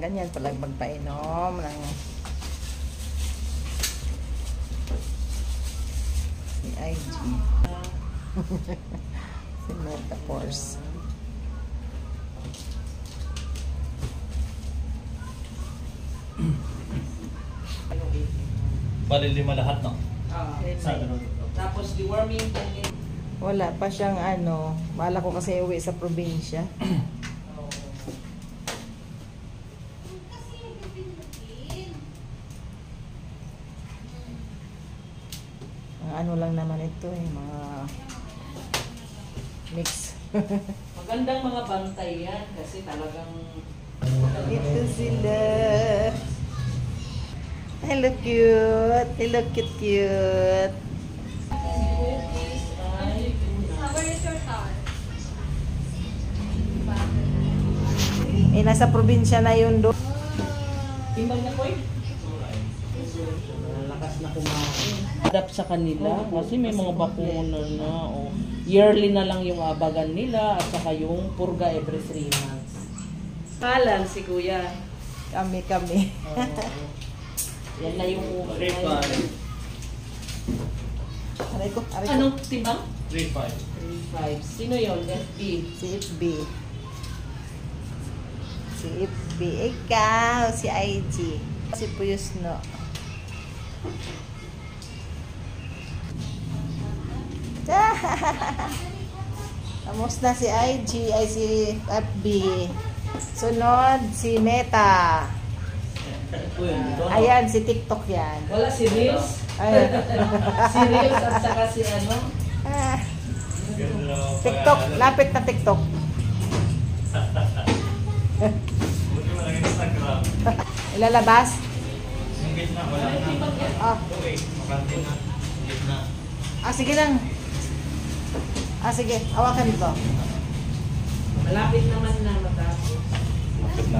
ganyan pala magpainom ng si IG. Si Metaforce. Bali 5 lahat, no? Tapos deworming din. Wala pa siyang ano. Bala ko kasi uwi sa probinsya. Ano lang naman ito eh, mga mix. Magandang mga bantay yan kasi talagang Ito sila. Hello cute. Hello cute. Eh, nasa probinsya na yun doon. timbang na ko eh. Lakas na kumain. Adapt sa kanila kasi may mga bakuna na yearly na lang yung abagan nila at saka yung purga every 3 months. Halal si kuya. Kami. Yan na yung Aray ko. Anong timbang? 3-5. 3.5. Sino yun? FB. Si FB. Si FB. Ikaw. Si IG. Si Puyos no. Kamusta si IG? Ay si FB. Sunod si Meta. Ayan, si TikTok yan. Wala si Reels. Ayan. Si Reels at saka si ano. Ah, TikTok. Lapit na TikTok. Buti mo lang Instagram. Ilalabas? Engage na, wala na. Ah, Okay, makante na. Engage na. sige lang. Sige. Hawakan ito. Malapit naman na matapos. Malapit na.